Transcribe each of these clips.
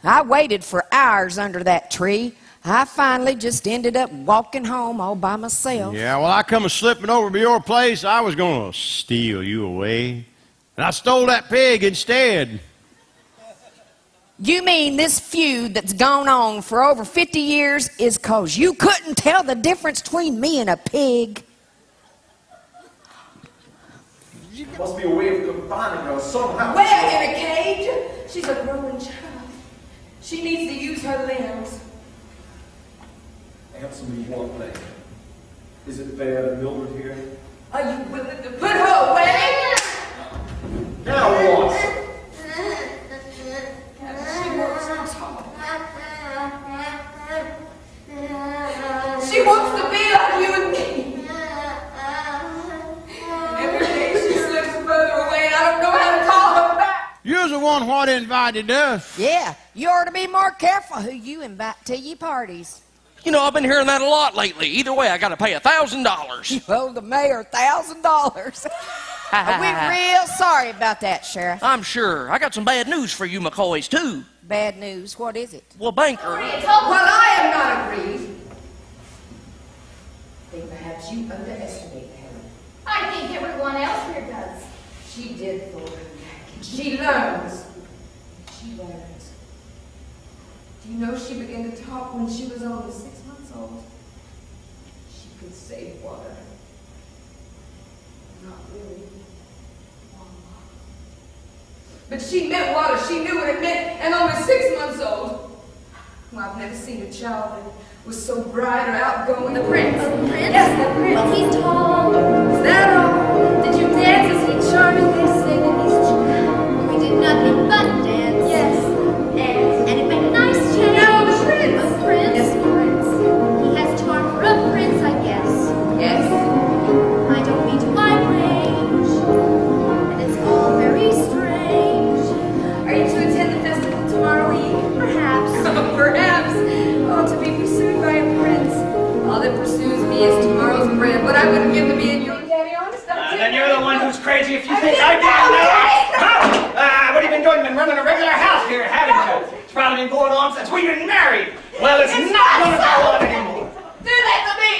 I waited for hours under that tree. I finally just ended up walking home all by myself. Yeah, well, I come a-slipping over to your place. I was going to steal you away. And I stole that pig instead. You mean this feud that's gone on for over 50 years is 'cause you couldn't tell the difference between me and a pig? There must be a way of combining her somehow. Well, in a cage. She's a growing child. She needs to use her limbs. Answer me one thing. Is it fair that Mildred here? Are you willing to put her away? Now what? She works so hard. She wants to be like you and me. Every day she slips further away and I don't know how to call her back. You're the one what invited us. Yeah, you ought to be more careful who you invite to your parties. You know, I've been hearing that a lot lately. Either way, I got to pay $1,000. You owe the mayor $1,000. We're real sorry about that, Sheriff. I'm sure. I got some bad news for you McCoys, too. Bad news. What is it? Well, Banker. Well, I am not agreed. I think perhaps you underestimate her. I think everyone else here does. She did for her. She learns. She learns. Do you know she began to talk when she was only 6 months old? She could say water. Not really. But she meant water. She knew what it meant, and only 6 months old. Well, I've never seen a child that was so bright or outgoing. The prince. The prince? Yes, the prince. Well, he's tall. Is that all? Did you dance? Is he charming? They say that he's charming. We did nothing but dance. Yes. And it made a nice change. No, the prince. A prince? Yes, the prince. He has charm for a prince, I guess. Yes. I don't meet my range. And it's all very strange. Are you to attend the festival tomorrow eve? Perhaps. Perhaps. Oh, to be pursued by a prince. All that pursues me is tomorrow's bread. What I wouldn't give to be in your daddy, honest. Then you're the one who's crazy if you think I can't know. Huh? What have you been doing? Been running a regular house here, haven't you? It's probably been going on since we've been married. Well, it's not going to go on anymore. Do that to me.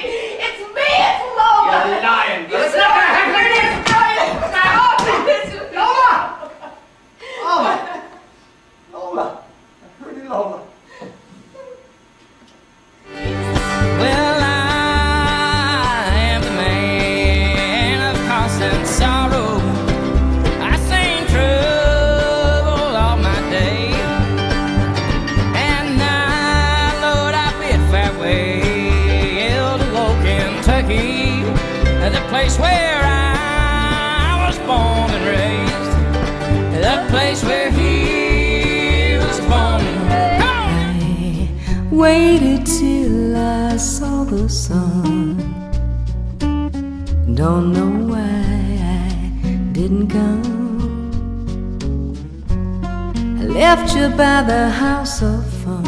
It's me. It's Lola. You're lying. It's not going to happen. Lola! Lola! Lola! Pretty Lola. Well, I am the man of constant sorrow. I sing trouble all my day, and now, Lord, I bid farewell to old Kentucky, the place where I was born and raised, the place where he was born and raised. Come on! Waited till I saw the sun. Don't know why I didn't come. I left you by the house of fun.